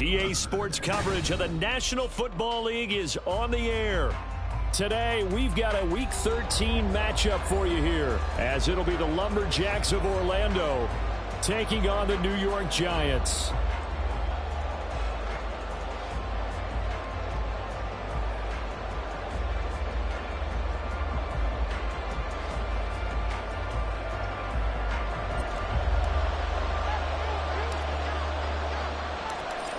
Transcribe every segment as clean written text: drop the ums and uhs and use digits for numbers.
EA Sports coverage of the National Football League is on the air. Today, we've got a Week 13 matchup for you here, as it'll be the Lumberjacks of Orlando taking on the New York Giants.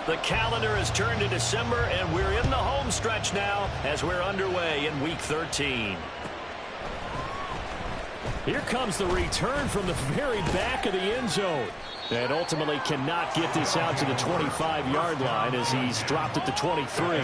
The calendar has turned to December, and we're in the home stretch now as we're underway in Week 13. Here comes the return from the very back of the end zone. And ultimately cannot get this out to the 25-yard line as he's dropped at the 23.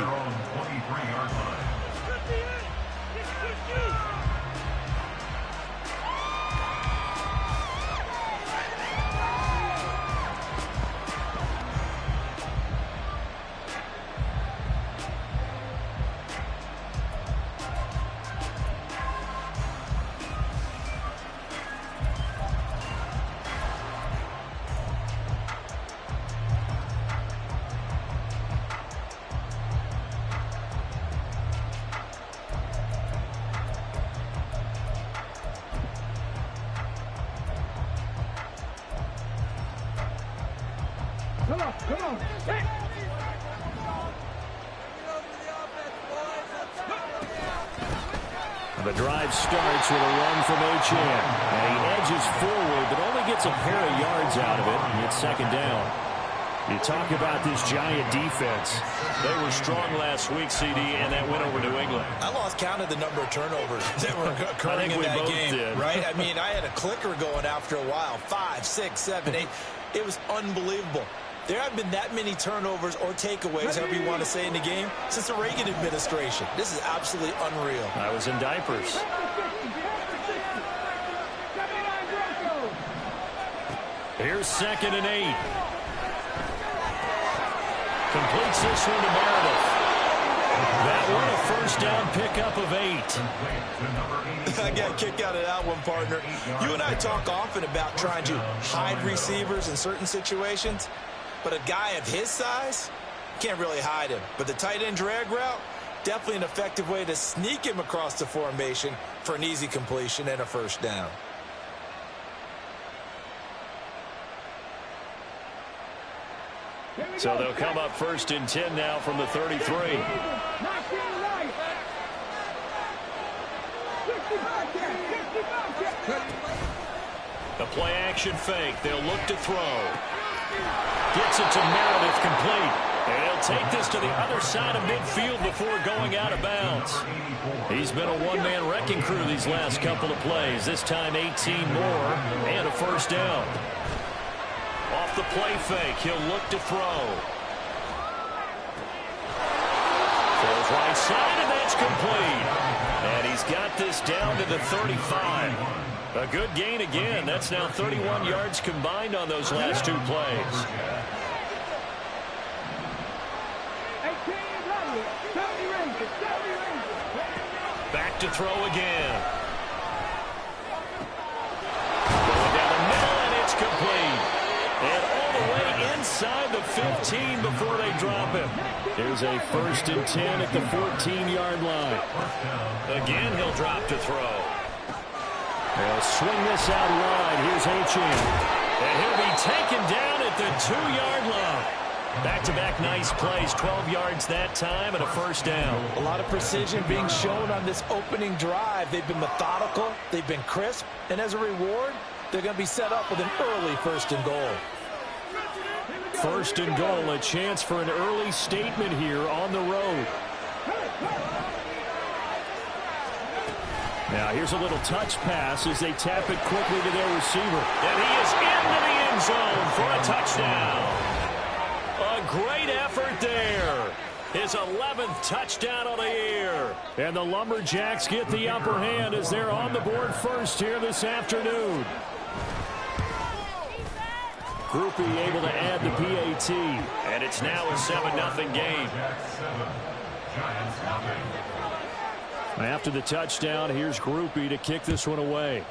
Come on. The drive starts with a run from H.N. And he edges forward, but only gets a pair of yards out of it. And it's second down. You talk about this Giant defense. They were strong last week, CD, and that went over New England. I lost count of the number of turnovers that were occurring in that game. Did. Right? I mean, I had a clicker going after a while. 5, 6, 7, 8. It was unbelievable. There haven't been that many turnovers or takeaways, however you want to say, in the game since the Reagan administration. This is absolutely unreal. I was in diapers. Here's 2nd and 8. Completes this one to Meredith. That one a first down pickup of 8. I got a kick out of that one, partner. You and I talk often about trying to hide receivers in certain situations. But a guy of his size, can't really hide him. But the tight end drag route, definitely an effective way to sneak him across the formation for an easy completion and a first down. So they'll come up 1st and 10 now from the 33. The play action fake. They'll look to throw. Gets it to Meredith, complete. And he'll take this to the other side of midfield before going out of bounds. He's been a one-man wrecking crew these last couple of plays. This time 18 more and a first down. Off the play fake, he'll look to throw. Throws right side, and that's complete. And he's got this down to the 35. A good gain again. That's now 31 yards combined on those last 2 plays. Back to throw again. Going down the middle, and it's complete. And all the way inside the 15 before they drop him. Here's a 1st and 10 at the 14-yard line. Again, he'll drop to throw. They'll swing this out wide. Here's H.N. And he'll be taken down at the 2-yard line. Back-to-back nice plays. 12 yards that time and a first down. A lot of precision being shown on this opening drive. They've been methodical. They've been crisp. And as a reward, they're going to be set up with an early 1st and goal. 1st and goal. A chance for an early statement here on the road. Now here's a little touch pass as they tap it quickly to their receiver. And he is into the end zone for a touchdown. A great effort there. His 11th touchdown of the year. And the Lumberjacks get the upper hand as they're on the board first here this afternoon. Groupie able to add the PAT. And it's now a 7-0 game. After the touchdown, here's Groupie to kick this one away.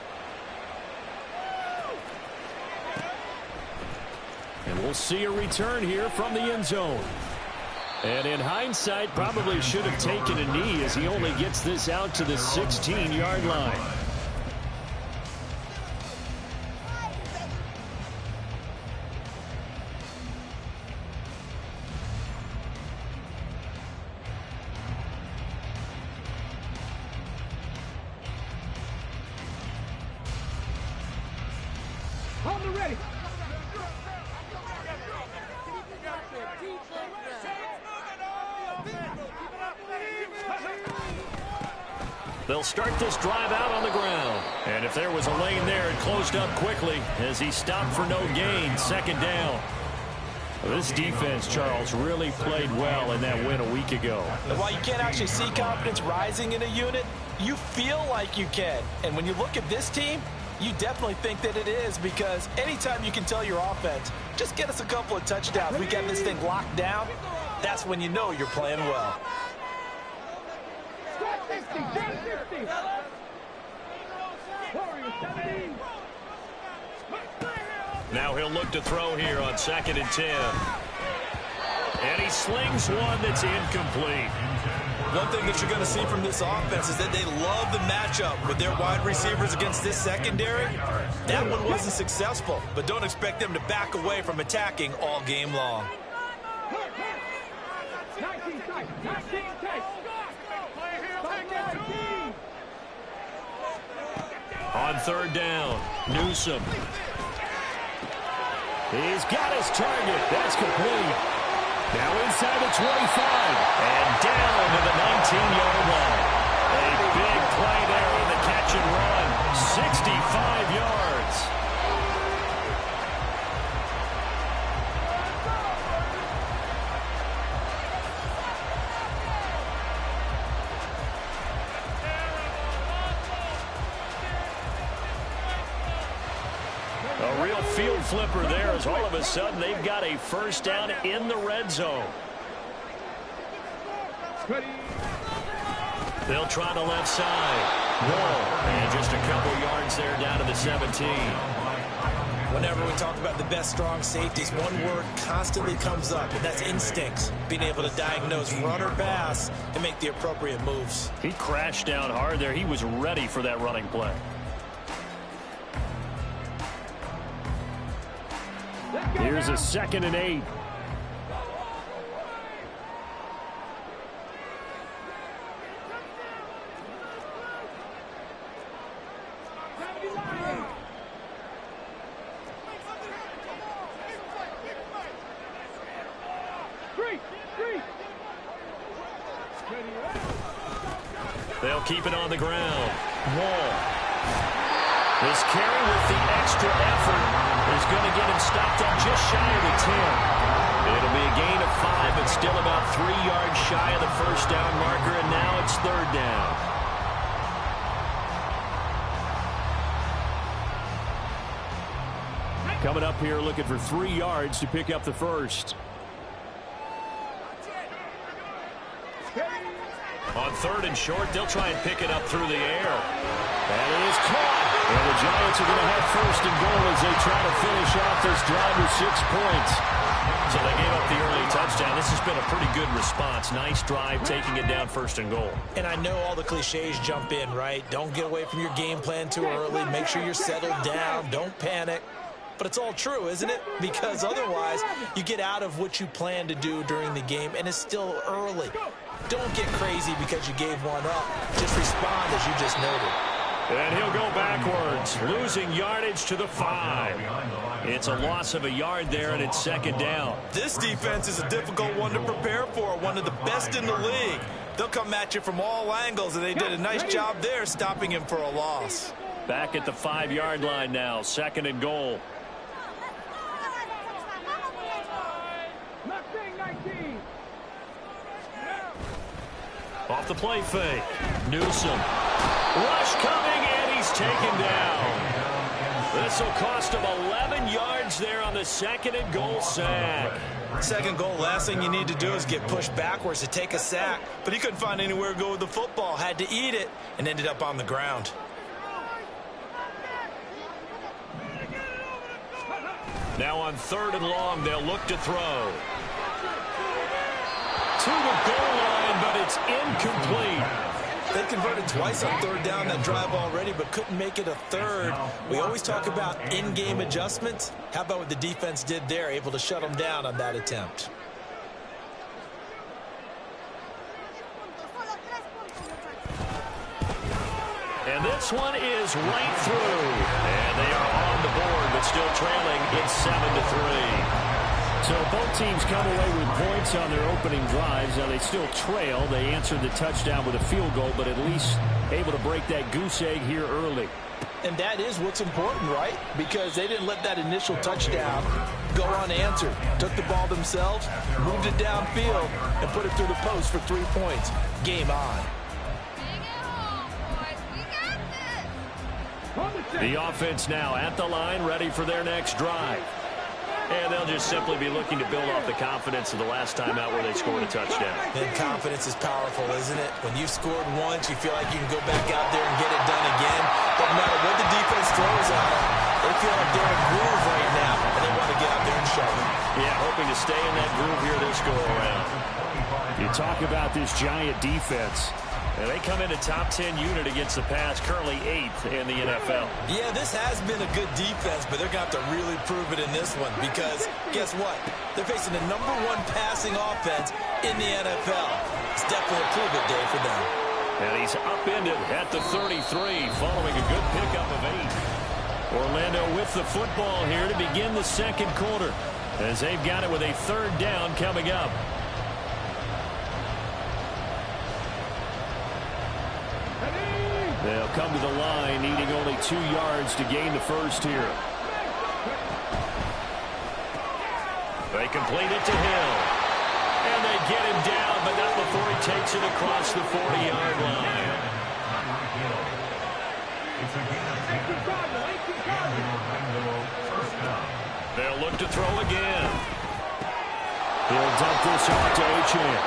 And we'll we'll see a return here from the end zone. And in hindsight, probably should have taken a knee as he only gets this out to the 16-yard line. Ready. They'll start this drive out on the ground. And if there was a lane there, it closed up quickly as he stopped for no gain. Second down. This defense, Charles, really played well in that win a week ago. And while you can't actually see confidence rising in a unit, you feel like you can. And when you look at this team, you definitely think that it is, because anytime you can tell your offense, just get us a couple of touchdowns, we got this thing locked down, that's when you know you're playing well. Now he'll look to throw here on 2nd and 10. And he slings one that's incomplete. One thing that you're going to see from this offense is that they love the matchup with their wide receivers against this secondary. That one wasn't successful, but don't expect them to back away from attacking all game long. On 3rd down, Newsom. He's got his target. That's complete. Now inside the 25 and down to the 19-yard line. A big play there on the catch and run. 65 yards. A real field flipper there as all of a sudden they've got a first down in the red zone. They'll try the left side. Whoa. And just a couple yards there down to the 17. Whenever we talk about the best strong safeties, one word constantly comes up, and that's instincts. Being able to diagnose run or pass and make the appropriate moves. He crashed down hard there. He was ready for that running play. Here's a 2nd and 8. They'll keep it on the ground. Wall. This carry with the extra effort is going to get him stopped up just shy of the 10. It'll be a gain of 5, but still about 3 yards shy of the first down marker, and now it's 3rd down. Coming up here looking for 3 yards to pick up the first. On 3rd and short, they'll try and pick it up through the air. That is caught. And the Giants are going to have 1st and goal as they try to finish off this drive with 6 points. So they gave up the early touchdown. This has been a pretty good response. Nice drive, taking it down 1st and goal. And I know all the cliches jump in, right? Don't get away from your game plan too early. Make sure you're settled down. Don't panic. But it's all true, isn't it? Because otherwise, you get out of what you plan to do during the game, and it's still early. Don't get crazy because you gave one up. Just respond as you just noted. And he'll go backwards, losing yardage to the 5. It's a loss of a yard there, and it's 2nd down. This defense is a difficult one to prepare for, one of the best in the league. They'll come at you from all angles, and they did a nice job there stopping him for a loss. Back at the 5-yard line now, 2nd and goal. Off the play fake. Newsom. Rush coming, and he's taken down. This will cost him 11 yards there on the 2nd and goal sack. 2nd goal, last thing you need to do is get pushed backwards to take a sack. But he couldn't find anywhere to go with the football. Had to eat it and ended up on the ground. Now on 3rd and long, they'll look to throw. To the goal line, but it's incomplete. They converted twice on 3rd down that drive already, but couldn't make it a 3rd. We always talk about in-game adjustments. How about what the defense did there, able to shut them down on that attempt? And this one is right through. And they are on the board, but still trailing. It's 7-3. So both teams come away with points on their opening drives. Now they still trail. They answered the touchdown with a field goal, but at least able to break that goose egg here early. And that is what's important, right? Because they didn't let that initial touchdown go unanswered. Took the ball themselves, moved it downfield, and put it through the post for 3 points. Game on. The offense now at the line, ready for their next drive. And they'll just simply be looking to build off the confidence of the last time out where they scored a touchdown. And confidence is powerful, isn't it? When you've scored once, you feel like you can go back out there and get it done again. But no matter what the defense throws at them, they feel like they're in a groove right now, and they want to get out there and show it. Yeah, hoping to stay in that groove here this go-around. You talk about this Giant defense. And they come into top 10 unit against the pass, currently 8th in the NFL. Yeah, this has been a good defense, but they're going to have to really prove it in this one because guess what? They're facing the #1 passing offense in the NFL. It's definitely a prove-it day for them. And he's upended at the 33 following a good pickup of 8. Orlando with the football here to begin the second quarter as they've got it with a 3rd down coming up. They'll come to the line, needing only 2 yards to gain the first here. They complete it to Hill. And they get him down, but not before he takes it across the 40-yard line. They'll look to throw again. He'll dump this off to Achane.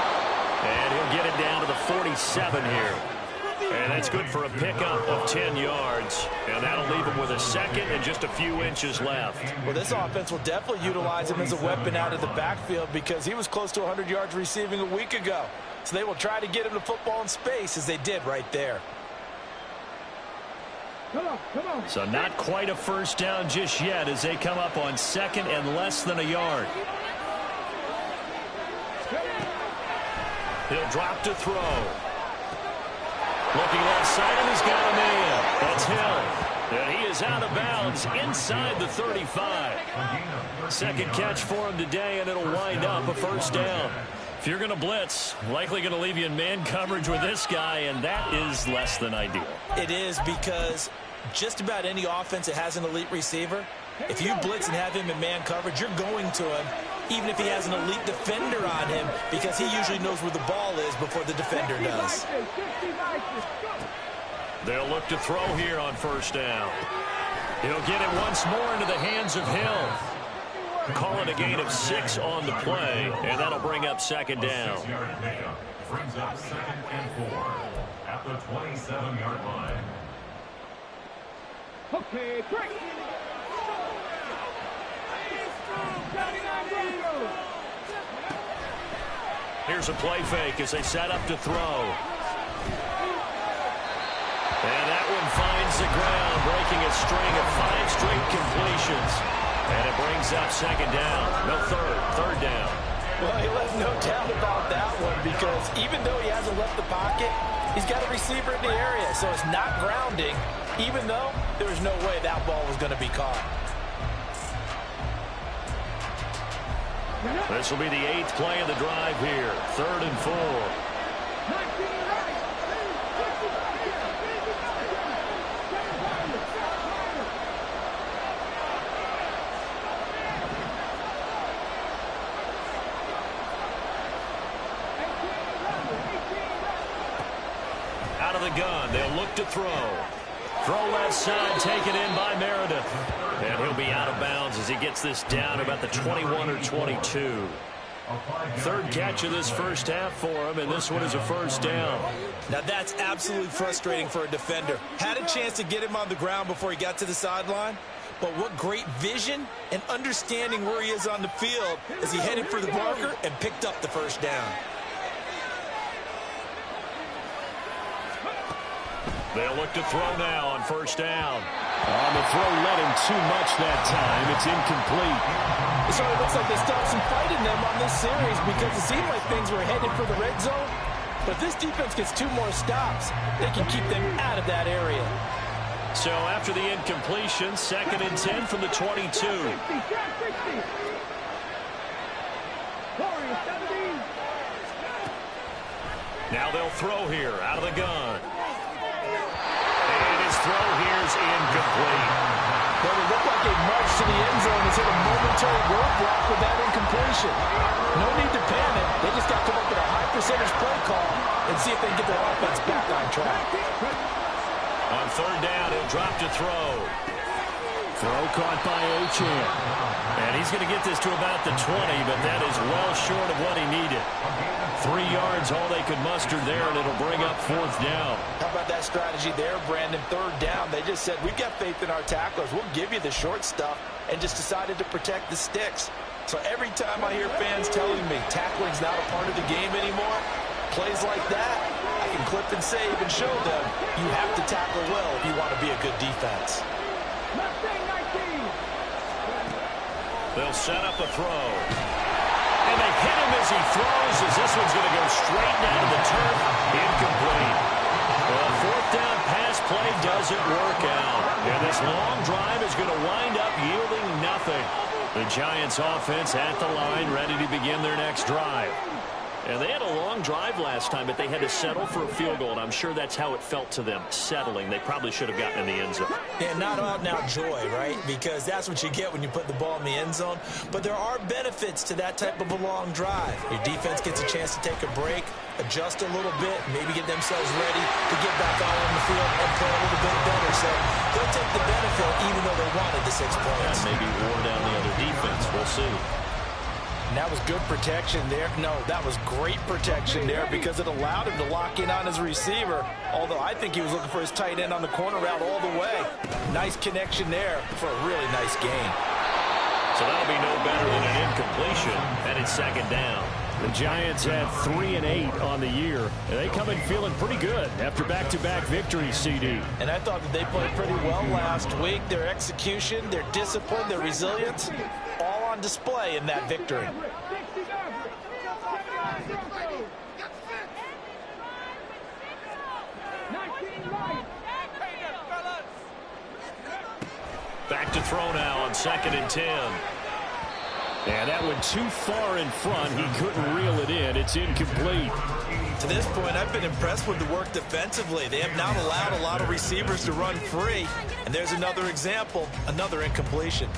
And he'll get it down to the 47 here. And that's good for a pickup of 10 yards. And that'll leave him with a second and just a few inches left. Well, this offense will definitely utilize him as a weapon out of the backfield because he was close to 100 yards receiving a week ago. So they will try to get him the football in space as they did right there. Come on. So not quite a first down just yet as they come up on 2nd and less than a yard. He'll drop to throw. Looking left side, and he's got a man. That's Hill. And he is out of bounds inside the 35. Second catch for him today, and it'll wind up a first down. If you're going to blitz, likely going to leave you in man coverage with this guy, and that is less than ideal. It is because just about any offense that has an elite receiver, if you blitz and have him in man coverage, you're going to him, even if he has an elite defender on him, because he usually knows where the ball is before the defender does. They'll look to throw here on first down. He'll get it once more into the hands of Hill. Call it a gain of 6 on the play, and that'll bring up 2nd down. Brings up 2nd and 4 at the 27-yard line. Okay, great. Here's a play fake as they set up to throw. And that one finds the ground, breaking a string of 5 straight completions. And it brings up 2nd down. No, 3rd down. Well, he left no doubt about that one because even though he hasn't left the pocket, he's got a receiver in the area, so it's not grounding, even though there was no way that ball was going to be caught. This will be the 8th play of the drive here. 3rd and 4. Out of the gun, they'll look to throw. Throw left side, taken in by Meredith. And he'll be out of bounds as he gets this down about the 21 or 22. 3rd catch of this first half for him, and this one is a first down. Now that's absolutely frustrating for a defender. Had a chance to get him on the ground before he got to the sideline, but what great vision and understanding where he is on the field as he headed for the marker and picked up the first down. They'll look to throw now on first down. The throw led him too much that time. It's incomplete. It sort of looks like they still have some fight in them on this series because it seemed like things were headed for the red zone. But if this defense gets 2 more stops, they can keep them out of that area. So after the incompletion, 2nd and 10 from the 22. Now they'll throw here out of the gun. And his throw here is incomplete. Well, it looked like they marched to the end zone and hit a momentary roadblock with that incompletion. No need to panic. They just got to come up with a high percentage play call and see if they can get their offense back on track. On 3rd down, he'll drop to throw. Throw caught by Achane. And he's going to get this to about the 20, but that is well short of what he needed. 3 yards, all they could muster there, and it'll bring up 4th down. How about that strategy there, Brandon? 3rd down, they just said, we've got faith in our tacklers. We'll give you the short stuff, and just decided to protect the sticks. So every time I hear fans telling me tackling's not a part of the game anymore, plays like that, I can clip and save and show them you have to tackle well if you want to be a good defense. They'll set up a throw. And they hit him as he throws, as this one's going to go straight down to the turf. Incomplete. Well, 4th down pass play doesn't work out. And this long drive is going to wind up yielding nothing. The Giants offense at the line, ready to begin their next drive. And they had a long drive last time, but they had to settle for a field goal, and I'm sure that's how it felt to them, settling. They probably should have gotten in the end zone. Yeah, not out-and-out joy, right? Because that's what you get when you put the ball in the end zone. But there are benefits to that type of a long drive. Your defense gets a chance to take a break, adjust a little bit, maybe get themselves ready to get back out on the field and play a little bit better. So they'll take the benefit even though they wanted the 6 points. Yeah, maybe wore down the other defense. We'll see. And that was good protection there. No, that was great protection there because it allowed him to lock in on his receiver. Although I think he was looking for his tight end on the corner route all the way. Nice connection there for a really nice gain. So that'll be no better than an incompletion, and it's 2nd down. The Giants had 3 and 8 on the year, and they come in feeling pretty good after back-to-back victories, CD. And I thought that they played pretty well last week. Their execution, their discipline, their resilience, all on display in that victory. Back to throw now on 2nd and 10. And that went too far in front. He couldn't reel it in. It's incomplete. To this point, I've been impressed with the work defensively. They have not allowed a lot of receivers to run free. And there's another example, another incompletion.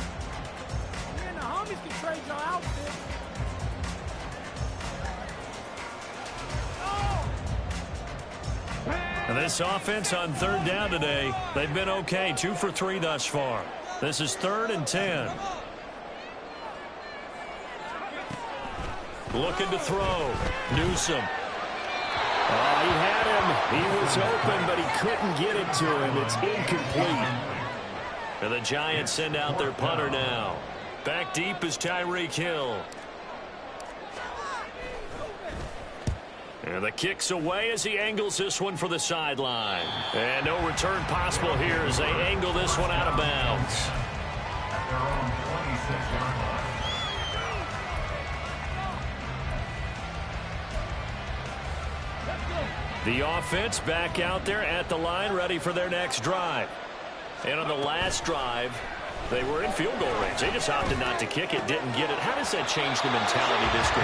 And this offense on 3rd down today, they've been okay. 2 for 3 thus far. This is 3rd and 10. Looking to throw. Newsome. Oh, he had him. He was open, but he couldn't get it to him. It's incomplete. And the Giants send out their punter now. Back deep is Tyreek Hill. And the kick's away as he angles this one for the sideline. And no return possible here as they angle this one out of bounds. At their own 26-yard line. The offense back out there at the line, ready for their next drive. And on the last drive, they were in field goal range. They just opted not to kick it, didn't get it. How does that change the mentality this game?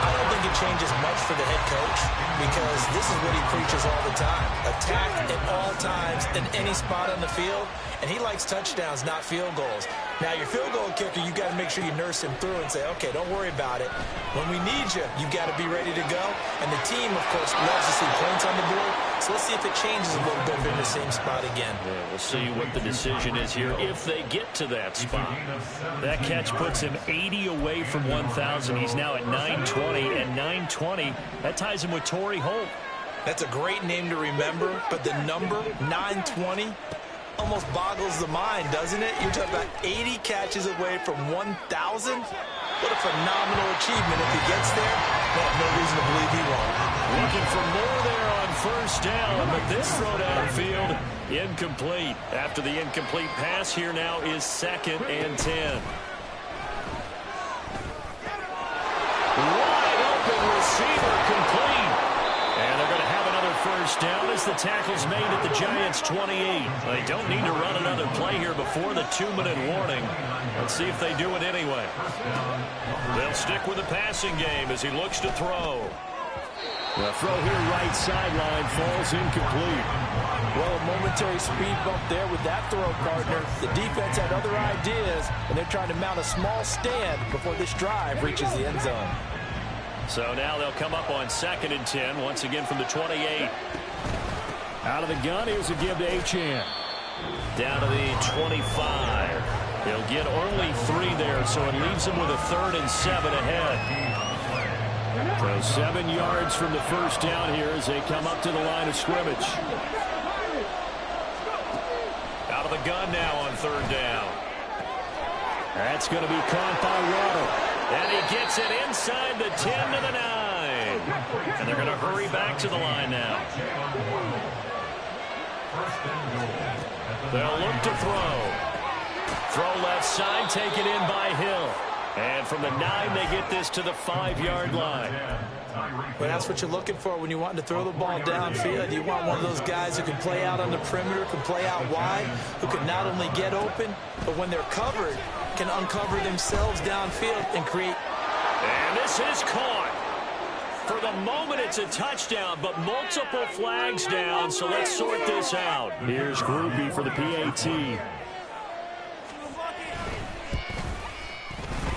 I don't think it changes much for the head coach because this is what he preaches all the time. Attack at all times in any spot on the field, and he likes touchdowns, not field goals. Now, your field goal kicker, you've got to make sure you nurse him through and say, okay, don't worry about it. When we need you, you've got to be ready to go. And the team, of course, loves to see points on the board. So let's see if it changes a little bit in the same spot again. Yeah, we'll see what the decision is here if they get to that spot. That catch puts him 80 away from 1,000. He's now at 920, and 920, that ties him with Torrey Holt. That's a great name to remember, but the number 920, almost boggles the mind, doesn't it? You're talking about 80 catches away from 1,000. What a phenomenal achievement. If he gets there, they have no reason to believe he won't. Looking for more there on first down, but this throw downfield, incomplete. After the incomplete pass, here now is 2nd and 10. Wide open receiver, complete. And they're going to have another first down as the tackle's made at the Giants' 28. They don't need to run another play here before the 2-minute warning. Let's see if they do it anyway. They'll stick with the passing game as he looks to throw. The throw here right sideline falls incomplete. Well, a momentary speed bump there with that throw, partner. The defense had other ideas, and they're trying to mount a small stand before this drive reaches the end zone. So now they'll come up on 2nd and 10, once again from the 28. Out of the gun, here's a give to Achane. Down to the 25. He'll get only 3 there, so it leaves him with a 3rd and 7 ahead. So 7 yards from the first down here as they come up to the line of scrimmage. Out of the gun now on 3rd down. That's going to be caught by Waddle. And he gets it inside the 10 to the 9. And they're going to hurry back to the line now. They'll look to throw. Throw left side, taken in by Hill. And from the 9, they get this to the 5-yard line. Well, that's what you're looking for when you want to throw the ball downfield. You want one of those guys who can play out on the perimeter, can play out wide, who can not only get open, but when they're covered, can uncover themselves downfield and create. And this is caught. For the moment, it's a touchdown, but multiple flags down, so let's sort this out. Here's Groupie for the PAT.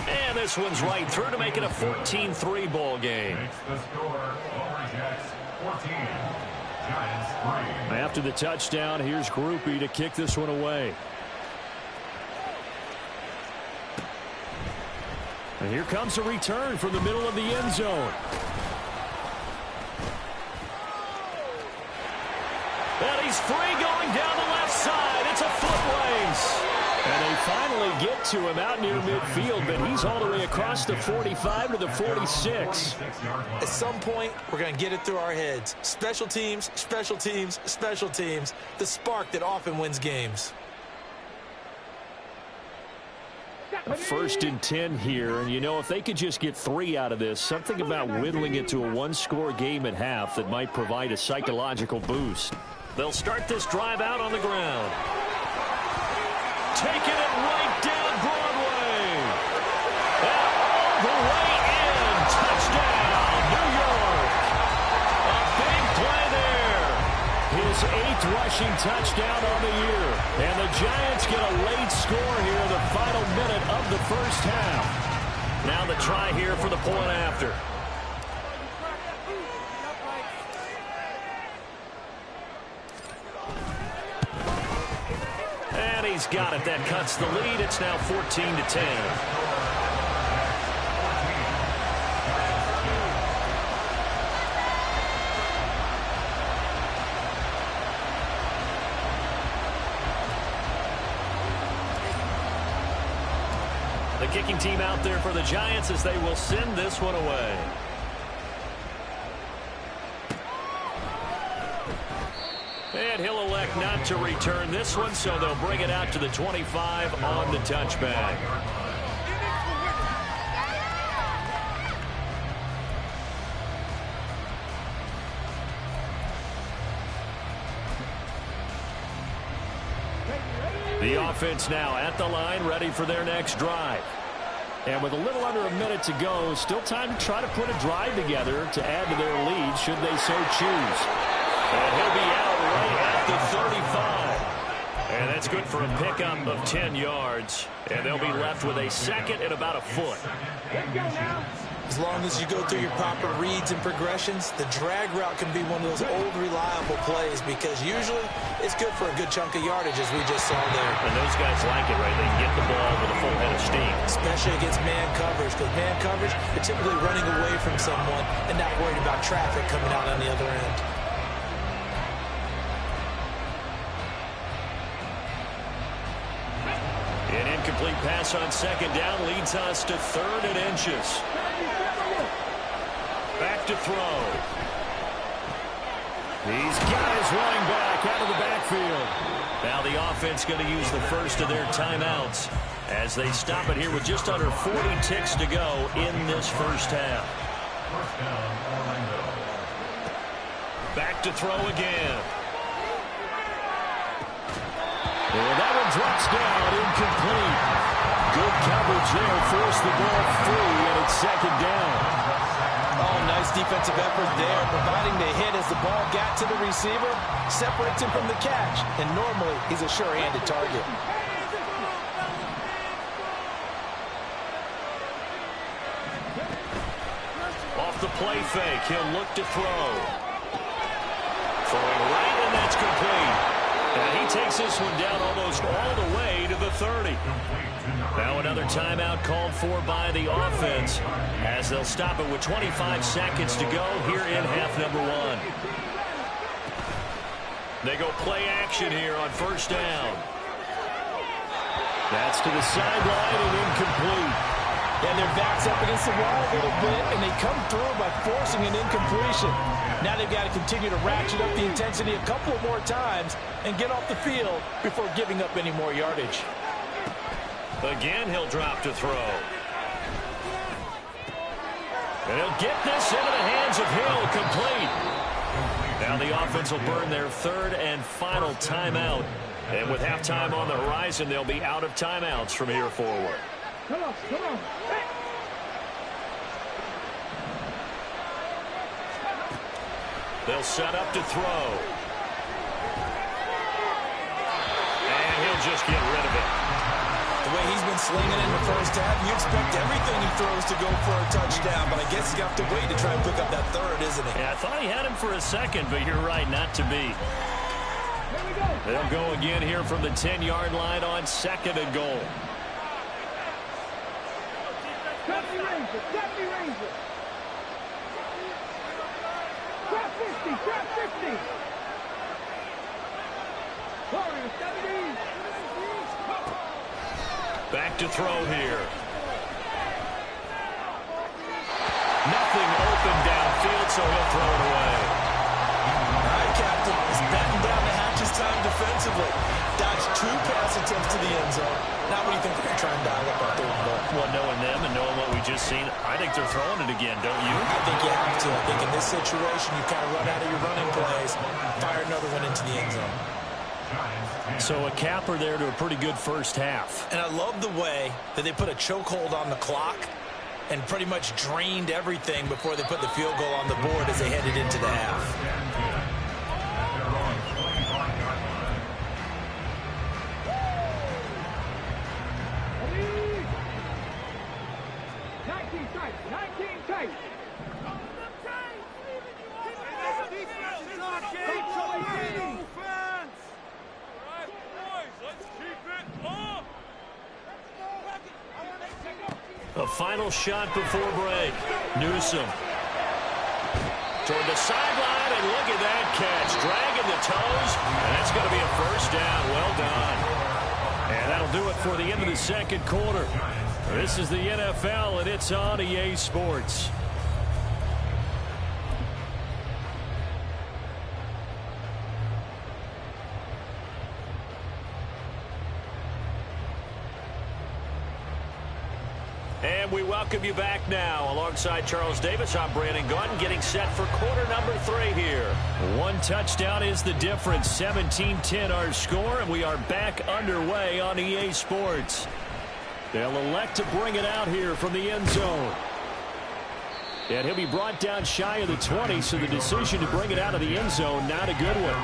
And this one's right through to make it a 14-3 ball game. The score, Lumberjacks 14, Giants 3. After the touchdown, here's Groupie to kick this one away. And here comes a return from the middle of the end zone. And he's free going down the left side. It's a foot race. And they finally get to him out near midfield, but he's all the way across the 45 to the 46. At some point, we're going to get it through our heads. Special teams, special teams, special teams. The spark that often wins games. A 1st and 10 here, and you know, if they could just get 3 out of this, something about whittling it to a 1-score game at half that might provide a psychological boost. They'll start this drive out on the ground. Taking it right down Broadway. And all the way in. Touchdown, New York. A big play there. His 8th rushing touchdown on the year. And the Giants get a late score here in the final minute of the first half. Now the try here for the point after. And he's got it. That cuts the lead. It's now 14-10. The kicking team out there for the Giants as they will send this one away. And he'll elect not to return this one, so they'll bring it out to the 25 on the touchback. The offense now at the line, ready for their next drive. And with a little under a minute to go, still time to try to put a drive together to add to their lead should they so choose. And he'll be out right at the 35. And that's good for a pickup of 10 yards. And they'll be left with a 2nd and about a foot. As long as you go through your proper reads and progressions, the drag route can be one of those old reliable plays because usually it's good for a good chunk of yardage as we just saw there. And those guys like it, right? They can get the ball with a full head of steam. Especially against man coverage because man coverage, they're typically running away from someone and not worried about traffic coming out on the other end. Incomplete pass on second down leads us to 3rd and inches. Back to throw. These guys running back out of the backfield. Now the offense going to use the first of their timeouts as they stop it here with just under 40 ticks to go in this first half. First down, Orlando. Back to throw again. And that one drops down, incomplete. Good coverage there, forced the ball free, and it's 2nd down. Oh, nice defensive effort there, providing the hit as the ball got to the receiver, separates him from the catch, and normally he's a sure-handed target. Off the play fake, he'll look to throw. Throwing right, and that's complete. And he takes this one down almost all the way to the 30. Now another timeout called for by the offense as they'll stop it with 25 seconds to go here in half number 1. They go play action here on 1st down. That's to the sideline and incomplete. Yeah, their back's up against the wall a little bit, and they come through by forcing an incompletion. Now they've got to continue to ratchet up the intensity a couple of more times and get off the field before giving up any more yardage. Again, he'll drop to throw. And he'll get this into the hands of Hill, complete. Now the offense will burn their 3rd and final timeout. And with halftime on the horizon, they'll be out of timeouts from here forward. Come on, come on. They'll set up to throw. And he'll just get rid of it. The way he's been slinging in the first half, you expect everything he throws to go for a touchdown, but I guess he's got to wait to try and pick up that 3rd, isn't he? Yeah, I thought he had him for a second, but you're right, not to be. Here we go. They'll go again here from the 10-yard line on 2nd and goal. 70 Rangers, 70 Rangers. Trap 50, trap 50. Warriors, 70. Back to throw here. Nothing open downfield, so he'll throw it away. All right, Captain. He's batting down the hatches time defensively. Dodged 2 pass attempts to the end zone. Now what do you think they're going to try and dial up our 3rd and goal? Well, knowing them and knowing what we just seen, I think they're throwing it again, don't you? I think you have to. I think in this situation, you kind of run out of your running plays, fire another one into the end zone. So a capper there to a pretty good first half. And I love the way that they put a chokehold on the clock and pretty much drained everything before they put the field goal on the board as they headed into the half. A final shot before break. Newsom toward the sideline, and look at that catch. Dragging the toes, and that's going to be a first down. Well done. And that'll do it for the end of the 2nd quarter. This is the NFL, and it's on EA Sports. And we welcome you back now. Alongside Charles Davis, I'm Brandon Gaudin, getting set for quarter number 3 here. 1 touchdown is the difference. 17-10 our score, and we are back underway on EA Sports. They'll elect to bring it out here from the end zone. And he'll be brought down shy of the 20, so the decision to bring it out of the end zone, not a good one.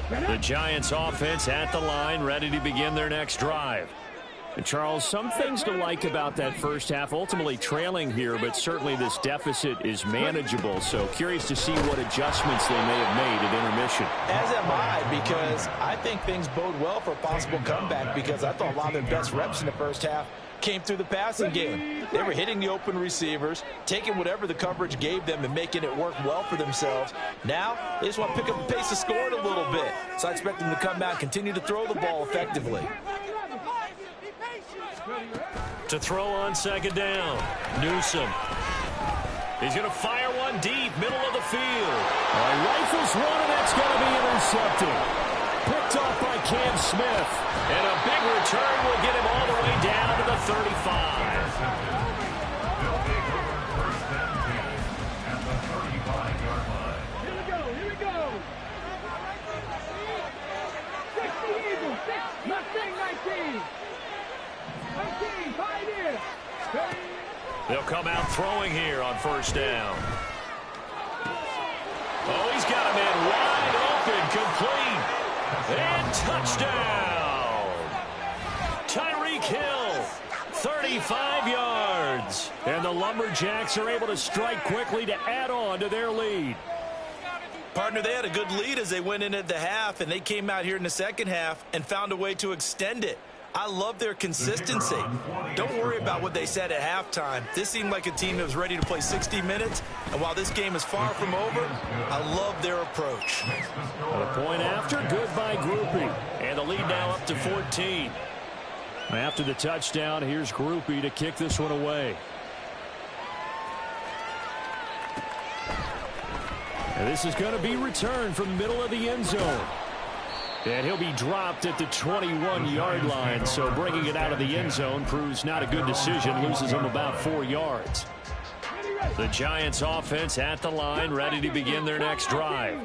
The Giants offense at the line, ready to begin their next drive. And Charles, some things to like about that first half, ultimately trailing here, but certainly this deficit is manageable. So curious to see what adjustments they may have made at intermission. As am I, because I think things bode well for a possible comeback, because I thought a lot of their best reps in the first half came through the passing game. They were hitting the open receivers, taking whatever the coverage gave them and making it work well for themselves. Now, they just want to pick up the pace of scoring a little bit. So I expect them to come out and continue to throw the ball effectively. To throw on second down, Newsom. He's going to fire one deep, middle of the field. Rifles one, and it's going to be intercepted. Picked off by Cam Smith. And a big return will get him all the way down to the 35. Here we go. 60 Eagles, 6, Mustang 19. 19, Pioneer. They'll come out throwing here on first down. Oh, he's got a man wide open, complete. And touchdown! Tyreek Hill, 35 yards. And the Lumberjacks are able to strike quickly to add on to their lead. Partner, they had a good lead as they went in at the half, and they came out here in the second half and found a way to extend it. I love their consistency. Don't worry about what they said at halftime. This seemed like a team that was ready to play 60 minutes, and while this game is far from over, I love their approach. A point after, good by Groupie. And the lead now up to 14. After the touchdown, here's Groupie to kick this one away. And this is going to be returned from the middle of the end zone. And he'll be dropped at the 21-yard line, so bringing it out of the end zone proves not a good decision, loses him about 4 yards. The Giants offense at the line, ready to begin their next drive.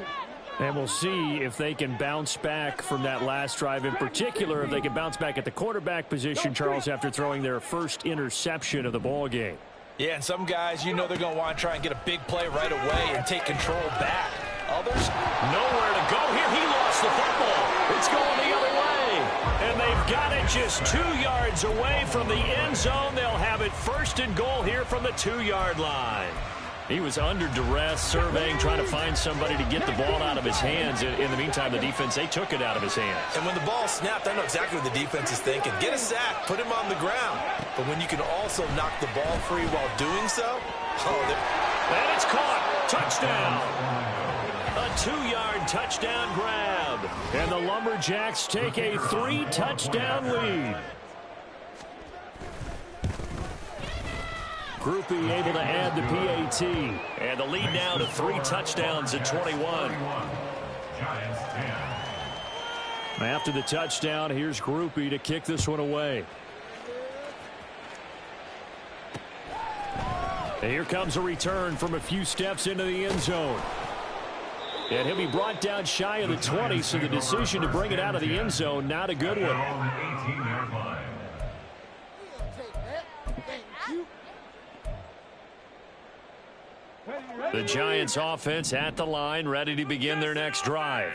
And we'll see if they can bounce back from that last drive, in particular if they can bounce back at the quarterback position, Charles, after throwing their first interception of the ball game. Yeah, and some guys, you know they're going to want to try and get a big play right away and take control back. Others, nowhere to go here. He lost the football. It's going the other way. And they've got it just 2 yards away from the end zone. They'll have it first and goal here from the 2-yard line. He was under duress, surveying, trying to find somebody to get the ball out of his hands. In the meantime, the defense, they took it out of his hands. And when the ball snapped, I know exactly what the defense is thinking. Get a sack, put him on the ground. But when you can also knock the ball free while doing so, and it's caught. Touchdown. A 2-yard touchdown grab. And the Lumberjacks take a 3-touchdown lead. Groupie able to add the PAT. And the lead now to 3 touchdowns at 21. After the touchdown, here's Groupie to kick this one away. And here comes a return from a few steps into the end zone. And he'll be brought down shy of the 20, so the decision to bring it out of the end zone, not a good one. The Giants offense at the line, ready to begin their next drive.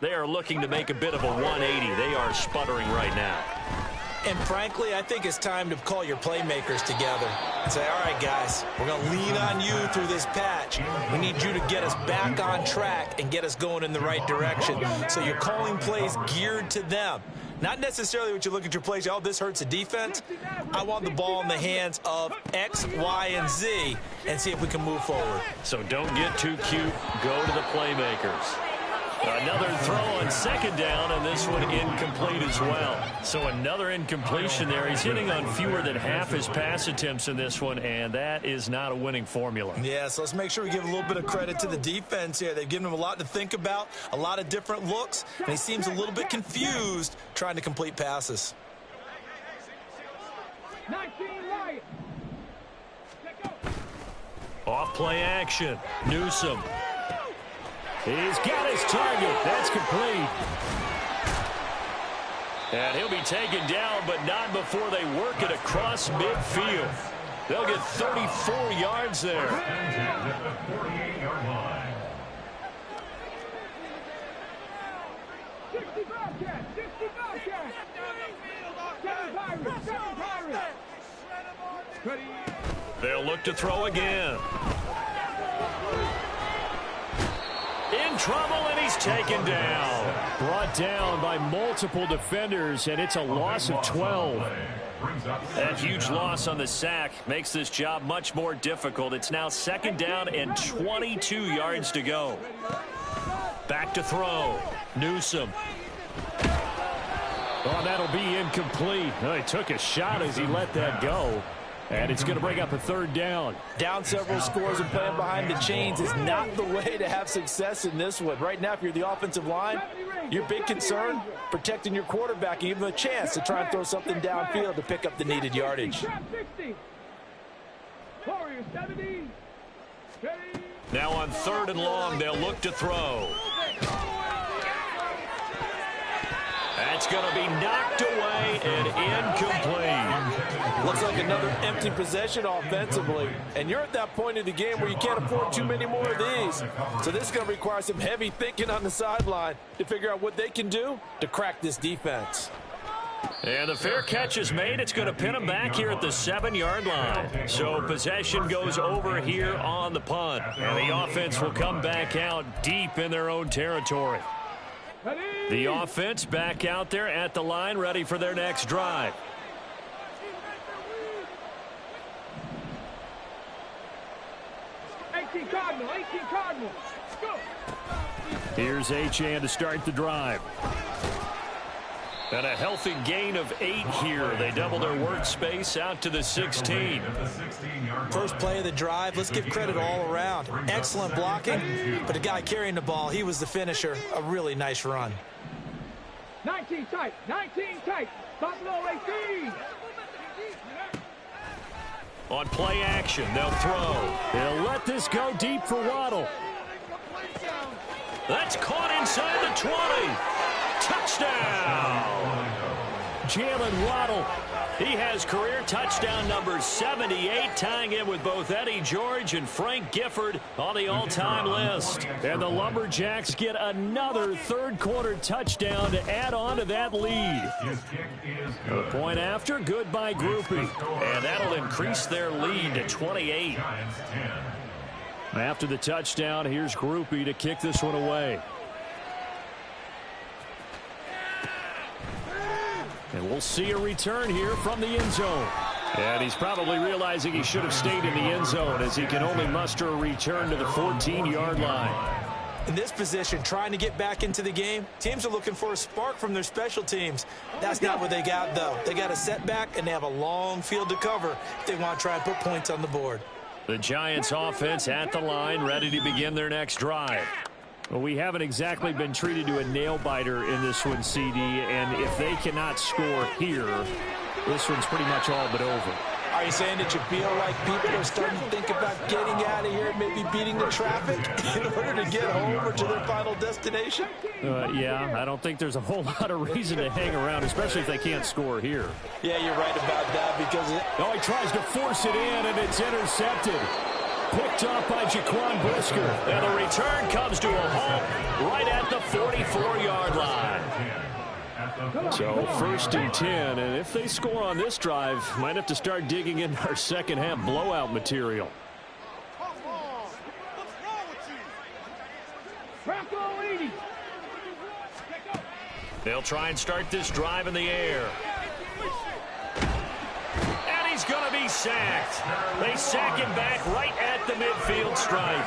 They are looking to make a bit of a 180. They are sputtering right now. And frankly, I think it's time to call your playmakers together and say, all right, guys, we're going to lean on you through this patch. We need you to get us back on track and get us going in the right direction. So you're calling plays geared to them. Not necessarily what you look at your plays, oh, this hurts the defense. I want the ball in the hands of X, Y, and Z and see if we can move forward. So don't get too cute. Go to the playmakers. Another throw on second down, and this one incomplete as well. So another incompletion there. He's hitting on fewer than half his pass attempts in this one, and that is not a winning formula. Yeah, so let's make sure we give a little bit of credit to the defense here. They've given him a lot to think about, a lot of different looks, and he seems a little bit confused trying to complete passes. 19 right. Off play action. Newsom. He's got his target. That's complete. And he'll be taken down, but not before they work it across midfield. They'll get 34 yards there. 60 Bobcats, 60 Bobcats. 7 Pirates, 7 Pirates. Ready. They'll look to throw again. In trouble, and he's is taken down. Brought down by multiple defenders, and it's a loss of 12. That huge loss on the sack makes this job much more difficult. It's now 2nd down and 22 yards to go. Back to throw. Newsome. Oh, that'll be incomplete. Oh, he took a shot as he let that go. And it's going to bring up a 3rd down. Down several scores and playing behind the chains is not the way to have success in this one. Right now, if you're the offensive line, your big concern, protecting your quarterback and give him a chance to try and throw something downfield to pick up the needed yardage. Now on 3rd and long, they'll look to throw. That's going to be knocked away and incomplete. Looks like another empty possession offensively. And you're at that point in the game where you can't afford too many more of these. So this is going to require some heavy thinking on the sideline to figure out what they can do to crack this defense. And the fair catch is made. It's going to pin them back here at the 7-yard line. So possession goes over here on the punt. And the offense will come back out deep in their own territory. The offense back out there at the line, ready for their next drive. Cardinal. Go. Here's Achane to start the drive. And a healthy gain of 8 here. They double their workspace out to the 16. First play of the drive, let's give credit all around. Excellent blocking, but the guy carrying the ball, he was the finisher. A really nice run. 19 tight. Buffalo 18. On play action, they'll throw. They'll let this go deep for Waddle. That's caught inside the 20. Touchdown! Jalen Waddle. He has career touchdown number 78, tying in with both Eddie George and Frank Gifford on the all-time list. And the Lumberjacks get another third-quarter touchdown to add on to that lead. A point after, good by Groupie. And that'll increase their lead to 28. After the touchdown, here's Groupie to kick this one away. And we'll see a return here from the end zone. And he's probably realizing he should have stayed in the end zone as he can only muster a return to the 14-yard line. In this position, trying to get back into the game, teams are looking for a spark from their special teams. That's not what they got, though. They got a setback, and they have a long field to cover if they want to try and put points on the board. The Giants offense at the line, ready to begin their next drive. Well, we haven't exactly been treated to a nail-biter in this one, CD, and if they cannot score here, this one's pretty much all but over. Are you saying that you feel like people are starting to think about getting out of here and maybe beating the traffic in order to get home or to their final destination? Yeah, I don't think there's a whole lot of reason to hang around, especially if they can't score here. Yeah, you're right about that because... Oh, he tries to force it in, and it's intercepted. Picked off by Jaquan Brisker. And the return comes to a halt right at the 44-yard line. So 1st and 10, and if they score on this drive, might have to start digging in our second half blowout material. They'll try and start this drive in the air. And he's going to be sacked. They sack him back right at the midfield stripe.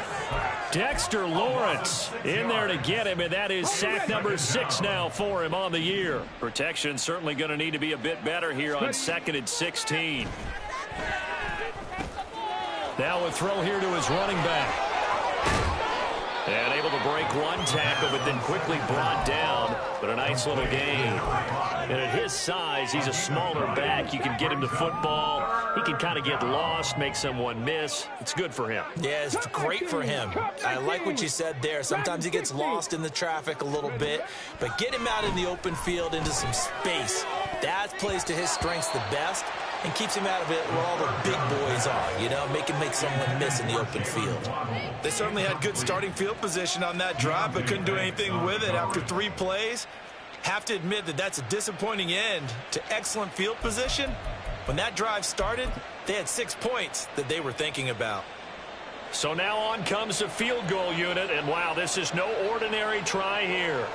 Dexter Lawrence in there to get him, and that is sack number 6 now for him on the year. Protection certainly going to need to be a bit better here on 2nd and 16. Now a throw here to his running back. And able to break one tackle, but then quickly brought down. But a nice little gain. And at his size, he's a smaller back. You can get him the football. He can kind of get lost, make someone miss. It's good for him. Yeah, it's great for him. I like what you said there. Sometimes he gets lost in the traffic a little bit. But get him out in the open field into some space. That plays to his strengths the best and keeps him out of it where all the big boys are, you know, make someone miss in the open field. They certainly had good starting field position on that drive, but couldn't do anything with it after 3 plays. Have to admit that that's a disappointing end to excellent field position. When that drive started, they had 6 points that they were thinking about. So now on comes the field goal unit, and wow, this is no ordinary try here.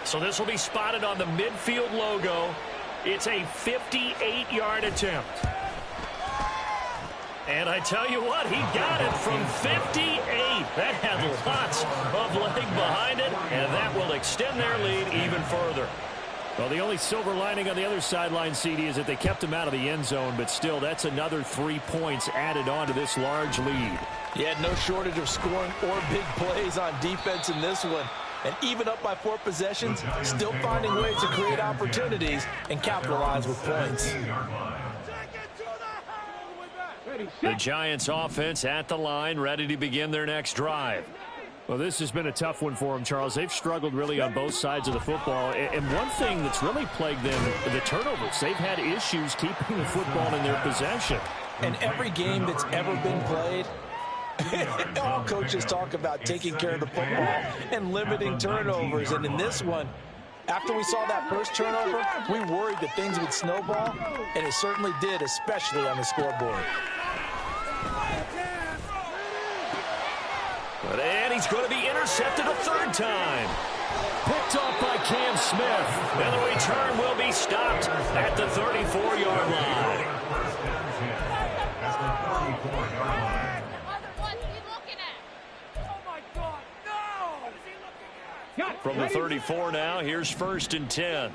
So this will be spotted on the midfield logo. It's a 58-yard attempt. And I tell you what, he got it from 58. That had lots of leg behind it, and that will extend their lead even further. Well, the only silver lining on the other sideline, CD, is that they kept him out of the end zone, but still, that's another 3 points added on to this large lead. Yeah, no shortage of scoring or big plays on defense in this one. And even up by 4 possessions, still finding ways to create opportunities and capitalize with points. The Giants offense at the line, ready to begin their next drive. Well, this has been a tough one for them, Charles. They've struggled really on both sides of the football. And one thing that's really plagued them, the turnovers. They've had issues keeping the football in their possession. And every game that's ever been played, all coaches talk about taking care of the football and limiting turnovers. And in this one, after we saw that first turnover, we worried that things would snowball, and it certainly did, especially on the scoreboard. And he's going to be intercepted a third time. Picked off by Cam Smith. And the return will be stopped at the 34-yard line. From the 34 now, here's 1st and 10.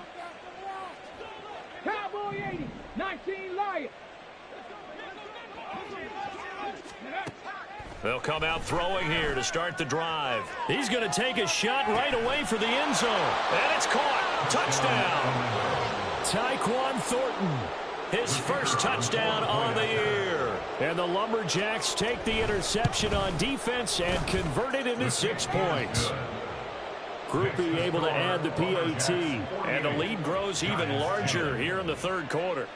Cowboy 80, 19 Lions. They'll come out throwing here to start the drive. He's going to take a shot right away for the end zone. And it's caught. Touchdown. Tyquan Thornton. His first touchdown on the year. And the Lumberjacks take the interception on defense and convert it into 6 points. Groupie able to add the PAT. And the lead grows even larger here in the third quarter.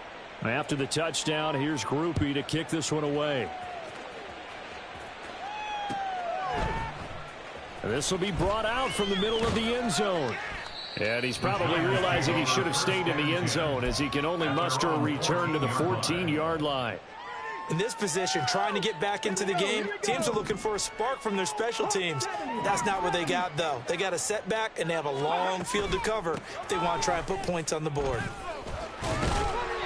After the touchdown, here's Groupie to kick this one away. This will be brought out from the middle of the end zone. And he's probably realizing he should have stayed in the end zone as he can only muster a return to the 14-yard line. In this position, trying to get back into the game, teams are looking for a spark from their special teams. That's not what they got, though. They got a setback, and they have a long field to cover if they want to try and put points on the board.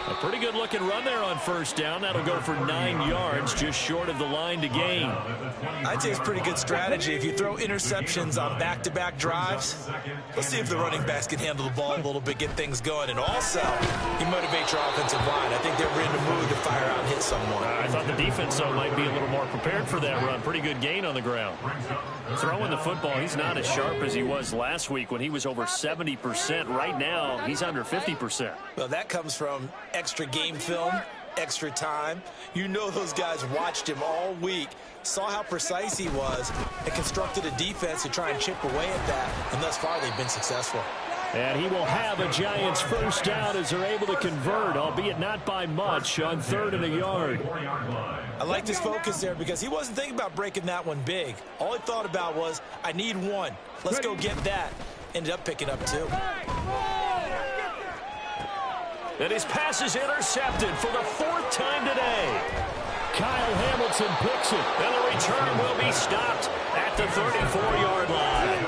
A pretty good-looking run there on first down. That'll go for 9 yards, just short of the line to gain. I'd say it's pretty good strategy. If you throw interceptions on back-to-back drives, let's see if the running backs can handle the ball a little bit, get things going. And also, you motivate your offensive line. I think they're in the mood to fire out and hit someone. I thought the defense, though, might be a little more prepared for that run. Pretty good gain on the ground. Throwing the football, he's not as sharp as he was last week when he was over 70%. Right now, he's under 50%. Well, that comes from extra game film, extra time. You know those guys watched him all week, saw how precise he was, and constructed a defense to try and chip away at that, and thus far they've been successful. And he will have a Giants first down as they're able to convert, albeit not by much, on 3rd and a yard. I like his focus there because he wasn't thinking about breaking that one big. All he thought about was, I need one. Let's go get that. Ended up picking up 2. And his pass is intercepted for the 4th time today. Kyle Hamilton picks it, and the return will be stopped at the 34-yard line.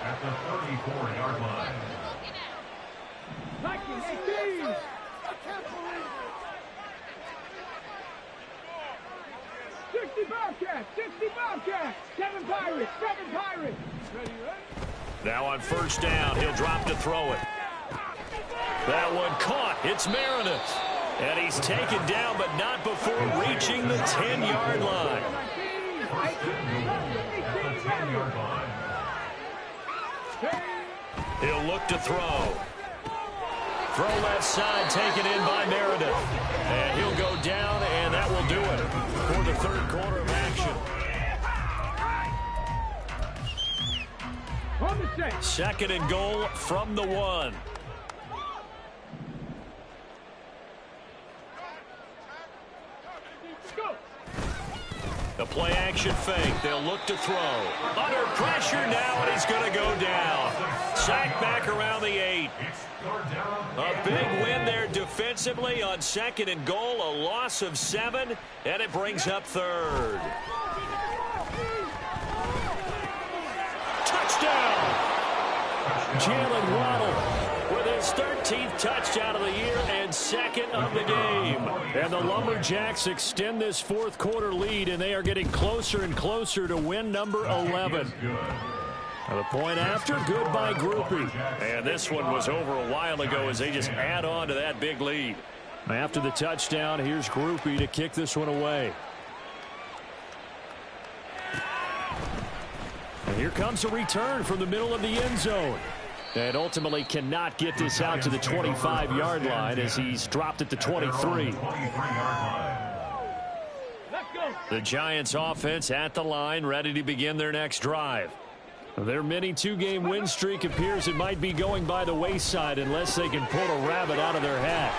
At the 34-yard line. 1918. 60 Bobcats, 60 Bobcats, 7 Pirates, 7 Pirates. Ready? Now on first down, he'll drop to throw it. That one caught. It's Meredith. And he's taken down, but not before reaching the 10-yard line. He'll look to throw. Throw left side, taken in by Meredith. And he'll go down, and that will do it for the third quarter of action. Second and goal from the 1. The play action fake. They'll look to throw. Under pressure now, and he's going to go down. Sacked back around the 8. A big win there defensively. defensively on 2nd and goal, a loss of 7, and it brings up 3rd. Touchdown! Jalen Waddle with his 13th touchdown of the year and 2nd of the game. And the Lumberjacks extend this 4th quarter lead, and they are getting closer and closer to win number 11. The point after, good by Groupie. And this one was over a while ago as they just add on to that big lead. After the touchdown, here's Groupie to kick this one away. And here comes a return from the middle of the end zone. And ultimately cannot get this out to the 25-yard line as he's dropped at the 23. The Giants offense at the line, ready to begin their next drive. Their mini 2-game win streak appears it might be going by the wayside unless they can pull a rabbit out of their hat.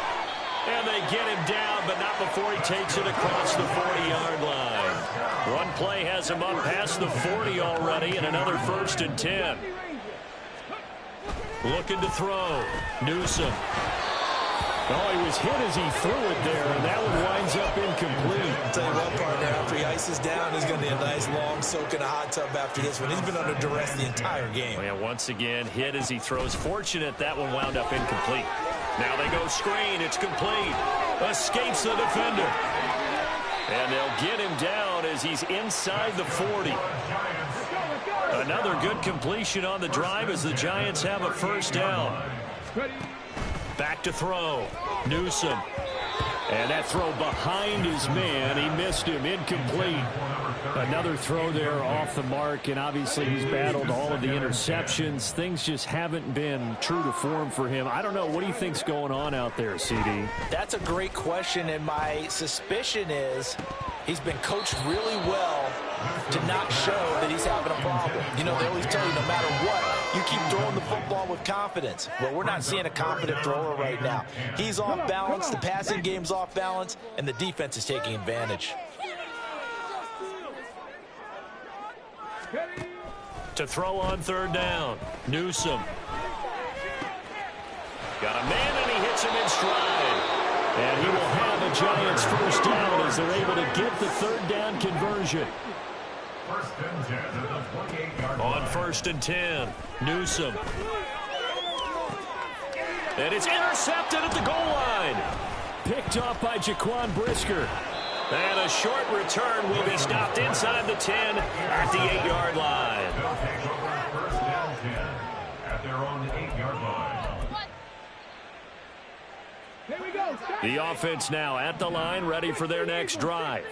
And they get him down, but not before he takes it across the 40-yard line. One play has him up past the 40 already, and another 1st and 10. Looking to throw. Newsom. Oh, he was hit as he threw it there, and that one winds up incomplete. I'll tell you what, partner, after he ices down, he's going to need a nice long soak in a hot tub after this one. He's been under duress the entire game. And once again, hit as he throws. Fortunate that one wound up incomplete. Now they go screen. It's complete. Escapes the defender. And they'll get him down as he's inside the 40. Another good completion on the drive as the Giants have a 1st down. Back to throw. Newsom. And that throw behind his man. He missed him. Incomplete. Another throw there off the mark, and obviously he's battled all of the interceptions. Things just haven't been true to form for him. I don't know. What do you think's going on out there, CD? That's a great question, and my suspicion is he's been coached really well to not show that he's having a problem. You know, they always tell you no matter what, you keep throwing the football with confidence. Well, we're not seeing a confident thrower right now. He's off balance, the passing game's off balance, and the defense is taking advantage. To throw on 3rd down. Newsom. Got a man, and he hits him in stride. And he will have a Giants 1st down as they're able to get the 3rd down conversion. On 1st and 10, Newsom. And it's intercepted at the goal line. Picked off by Jaquan Brisker. And a short return will be stopped inside the 10 at the 8-yard line. They'll take over 1st down 10 at their own 8-yard line. The offense now at the line, ready for their next drive.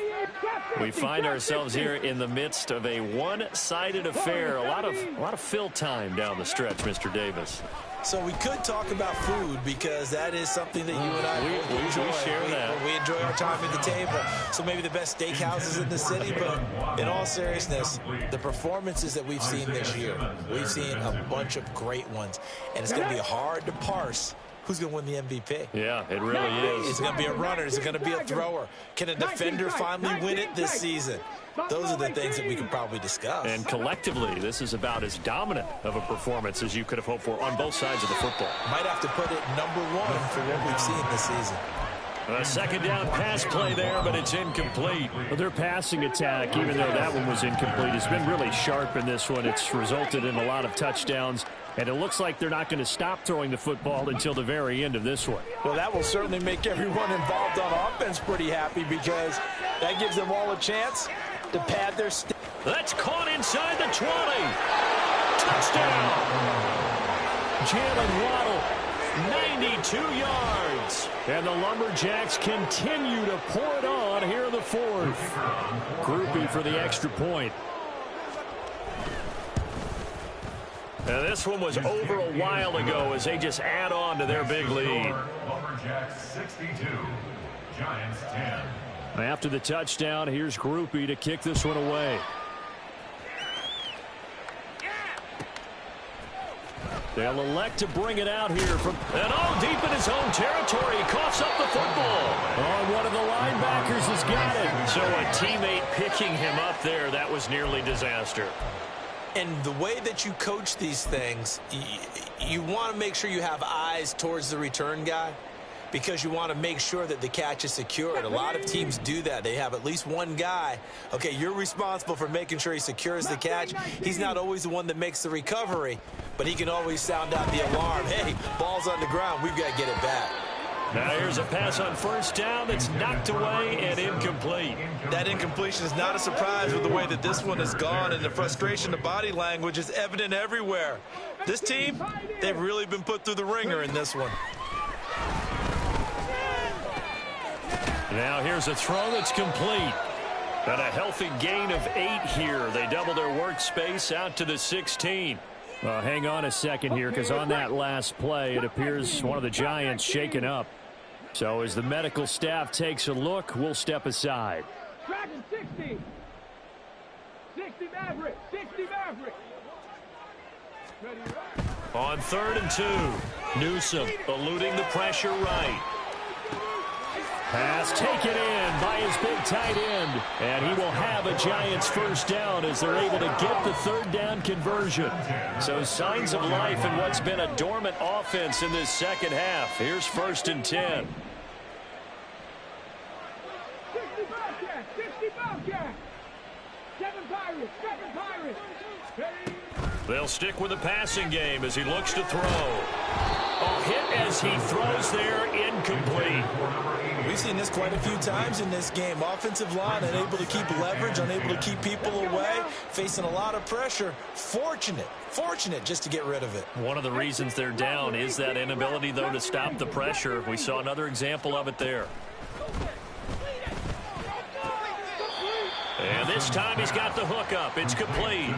We find ourselves here in the midst of a one-sided affair. A lot of fill time down the stretch, Mr. Davis. So we could talk about food because that is something that you and I enjoy. We share that. We enjoy our time at the table. So maybe the best steakhouses in the city, but in all seriousness, the performances that we've seen this year, we've seen a bunch of great ones, and it's going to be hard to parse who's going to win the MVP. Yeah, it really is. Is it going to be a runner? Is it going to be a thrower? Can a defender finally win it this season? Those are the things that we could probably discuss. And collectively, this is about as dominant of a performance as you could have hoped for on both sides of the football. Might have to put it number 1 for what we've seen this season. A 2nd down pass play there, but it's incomplete. Well, their passing attack, even though that one was incomplete, has been really sharp in this one. It's resulted in a lot of touchdowns, and it looks like they're not going to stop throwing the football until the very end of this one. Well, that will certainly make everyone involved on offense pretty happy because that gives them all a chance to pad their stick. That's caught inside the 20. Touchdown. Jalen Waddle, 92 yards. And the Lumberjacks continue to pour it on here in the 4th. Groupie for the extra point. And this one was over a while ago as they just add on to their big lead. Lumberjacks 62, Giants 10. After the touchdown, here's Groupie to kick this one away. They'll elect to bring it out here from deep in his own territory. He coughs up the football. One of the linebackers has got it. So a teammate picking him up there, that was nearly disaster. And the way that you coach these things, you want to make sure you have eyes towards the return guy. because you want to make sure that the catch is secured. A lot of teams do that. They have at least one guy. Okay, you're responsible for making sure he secures the catch. He's not always the one that makes the recovery, but he can always sound out the alarm. Hey, ball's on the ground. We've got to get it back. Now here's a pass on first down that's knocked away and incomplete. That incompletion is not a surprise with the way that this one has gone, and the frustration, the body language is evident everywhere. This team, they've really been put through the ringer in this one. Now here's a throw that's complete. And a healthy gain of 8 here. They double their workspace out to the 16. Hang on a second here, because on that last play, it appears one of the Giants shaken up. So as the medical staff takes a look, we'll step aside. Dragon 60. 60 Maverick. 60 Maverick. On 3rd and 2, Newsom eluding the pressure right. Pass taken in by his big tight end. And he will have a Giants first down as they're able to get the 3rd down conversion. So signs of life in what's been a dormant offense in this second half. Here's 1st and 10. 60 Bobcat. 60 Bobcat. 7 Pirates. 7 Pirates. Ready? They'll stick with the passing game as he looks to throw. Oh, hit as he throws there, incomplete. We've seen this quite a few times in this game. Offensive line unable to keep leverage, unable to keep people away, facing a lot of pressure. Fortunate just to get rid of it. One of the reasons they're down is that inability, though, to stop the pressure. We saw another example of it there. And this time he's got the hook up. It's complete.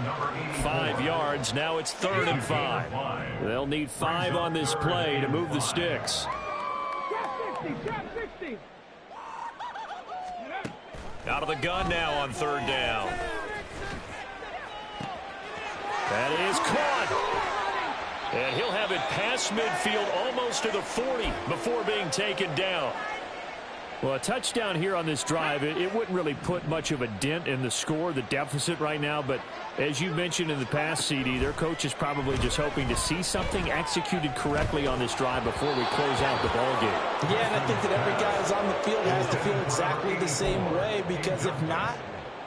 5 yards. Now it's 3rd and 5. They'll need 5 on this play to move the sticks. Trap 60. Out of the gun now on 3rd down. That is caught. And he'll have it past midfield almost to the 40 before being taken down. Well, a touchdown here on this drive, it wouldn't really put much of a dent in the score, the deficit right now. But as you mentioned in the past, CD, their coach is probably just hoping to see something executed correctly on this drive before we close out the ball game. Yeah, and I think that every guy who's on the field has to feel exactly the same way, because if not,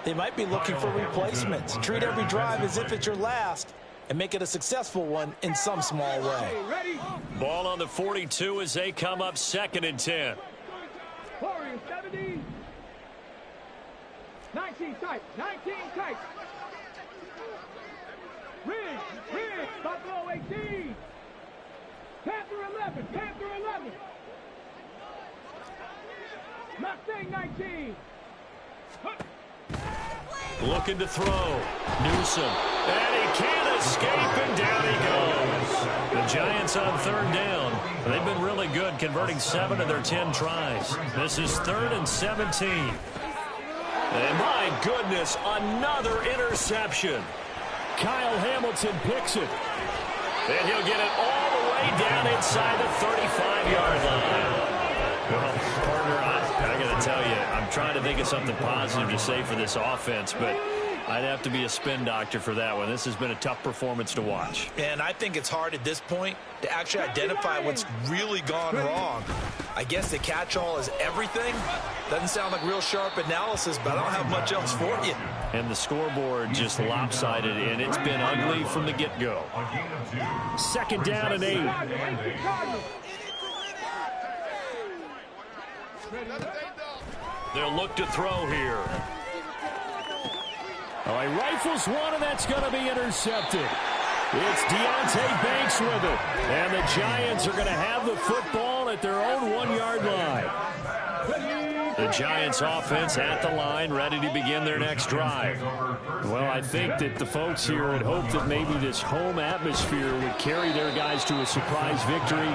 they might be looking for replacements. Treat every drive as if it's your last and make it a successful one in some small way. Ready? Ball on the 42 as they come up 2nd and 10. 70. 19 tight. 19 tight. Ridge. Buffalo 18. Panther 11. Panther 11. Mustang 19. Looking to throw. Newsom. And he can't escape, and down he goes. The Giants on 3rd down. They've been really good, converting 7 of their 10 tries. This is 3rd and 17. And my goodness, another interception. Kyle Hamilton picks it. And he'll get it all the way down inside the 35-yard line. Well, partner, I got to tell you, I'm trying to think of something positive to say for this offense, but I'd have to be a spin doctor for that one. This has been a tough performance to watch. And I think it's hard at this point to actually identify what's really gone wrong. I guess the catch-all is everything. Doesn't sound like real sharp analysis, but I don't have much else for you. And the scoreboard just lopsided, and it's been ugly from the get-go. 2nd down and 8. They'll look to throw here. Oh, he rifles one, and that's going to be intercepted. It's Deontay Banks with it. And the Giants are going to have the football at their own 1-yard line. The Giants offense at the line, ready to begin their next drive. Well, I think that the folks here had hoped that maybe this home atmosphere would carry their guys to a surprise victory,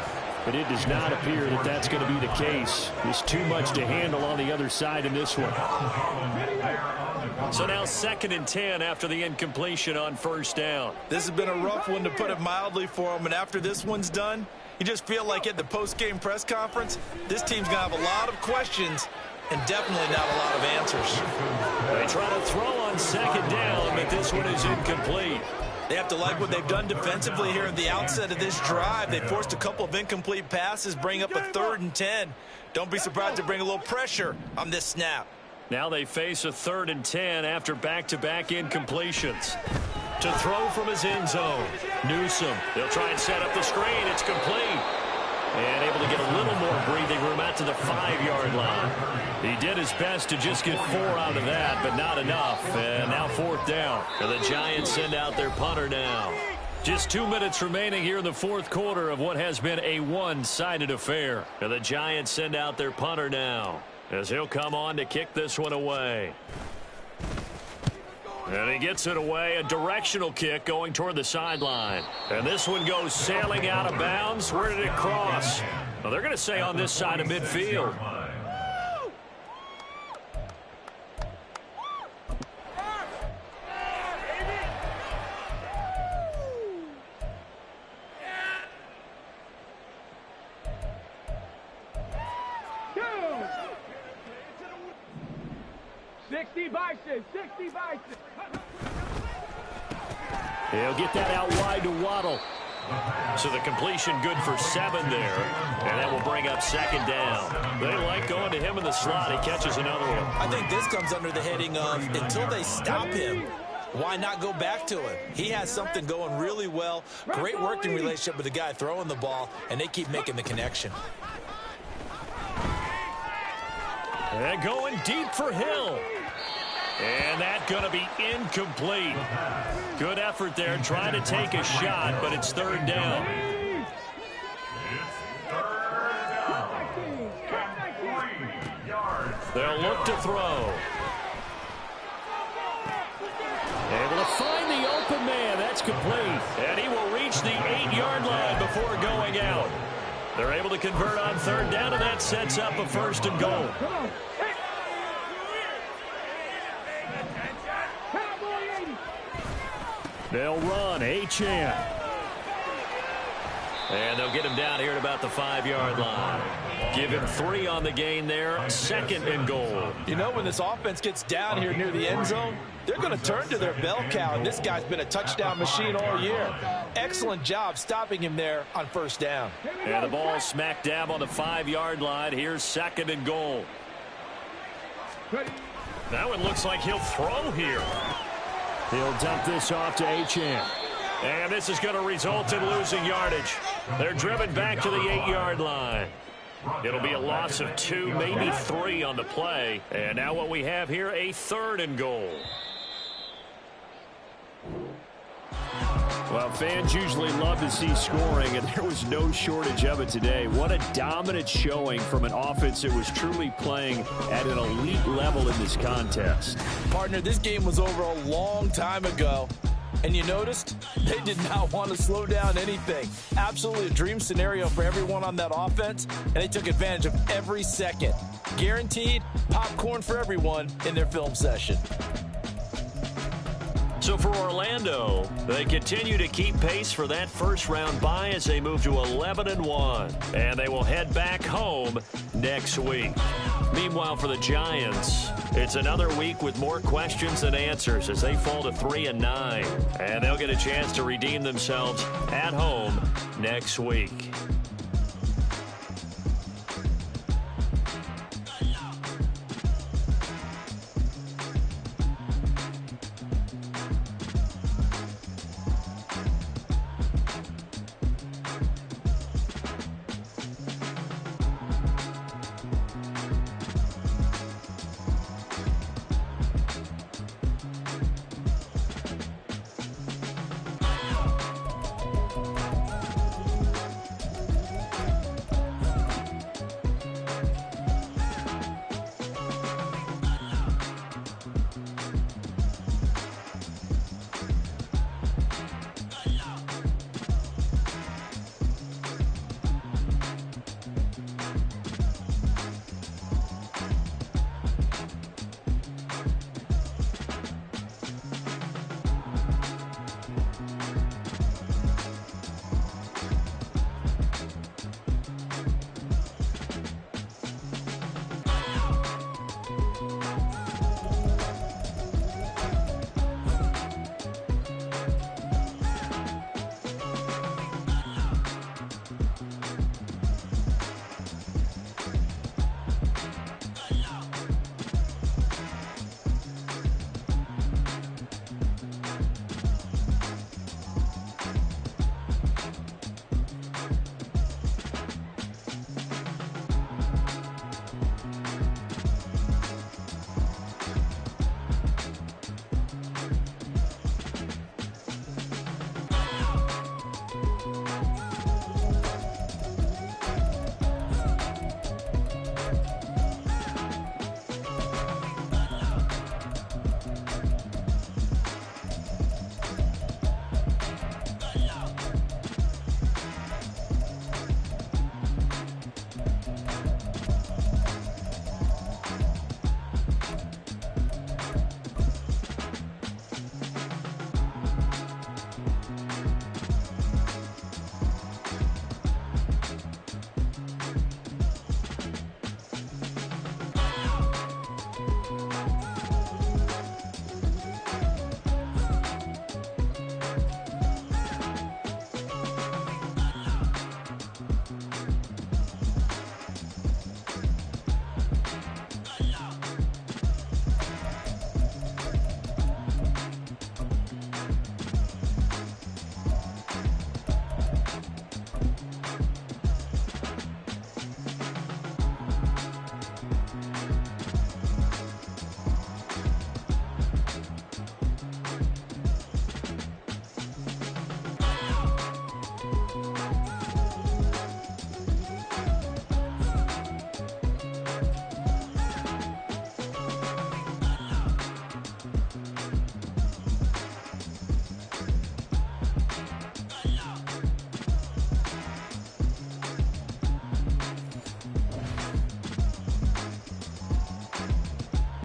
but it does not appear that that's going to be the case. There's too much to handle on the other side in this one. So now 2nd and 10 after the incompletion on 1st down. This has been a rough one, to put it mildly, for them. And after this one's done, you just feel like at the post-game press conference, this team's going to have a lot of questions and definitely not a lot of answers. They try to throw on 2nd down, but this one is incomplete. They have to like what they've done defensively here at the outset of this drive. They forced a couple of incomplete passes, bring up a 3rd and 10. Don't be surprised to bring a little pressure on this snap. Now they face a 3rd and 10 after back-to-back incompletions. To throw from his end zone, Newsome. They'll try and set up the screen. It's complete. And able to get a little more breathing room out to the 5-yard line. He did his best to just get 4 out of that, but not enough. And now 4th down. And the Giants send out their punter now. Just 2 minutes remaining here in the 4th quarter of what has been a one-sided affair. And the Giants send out their punter now, as he'll come on to kick this one away. And he gets it away, a directional kick going toward the sideline. And this one goes sailing out of bounds. Where did it cross? Well, they're going to say on this side of midfield. He'll get that out wide to Waddle. So the completion good for 7 there. And that will bring up 2nd down. They like going to him in the slot. He catches another one. I think this comes under the heading of until they stop him, why not go back to him? He has something going really well. Great working relationship with the guy throwing the ball, and they keep making the connection. And going deep for Hill. And that's going to be incomplete. Good effort there trying to take a shot, but it's 3rd down. It's 3rd down. 3 yards. They'll look to throw. Able to find the open man. That's complete. And he will reach the 8-yard line before going out. They're able to convert on 3rd down, and that sets up a 1st and goal. They'll run. Achane. And they'll get him down here at about the 5-yard line. Give him 3 on the gain there. 2nd and goal. You know, when this offense gets down here near the end zone, they're going to turn to their bell cow, and this guy's been a touchdown machine all year. Excellent job stopping him there on 1st down. And the ball smack dab on the 5-yard line. Here's 2nd and goal. That one looks like he'll throw here. He'll dump this off to Achane. And this is going to result in losing yardage. They're driven back to the 8-yard line. It'll be a loss of 2, maybe 3 on the play. And now what we have here, a 3rd and goal. Well, fans usually love to see scoring, and there was no shortage of it today. What a dominant showing from an offense that was truly playing at an elite level in this contest. Partner, this game was over a long time ago. And you noticed they did not want to slow down anything. Absolutely a dream scenario for everyone on that offense, and they took advantage of every second. Guaranteed popcorn for everyone in their film session. So for Orlando, they continue to keep pace for that first-round bye as they move to 11-1. And they will head back home next week. Meanwhile, for the Giants, it's another week with more questions than answers as they fall to 3-9. And they'll get a chance to redeem themselves at home next week.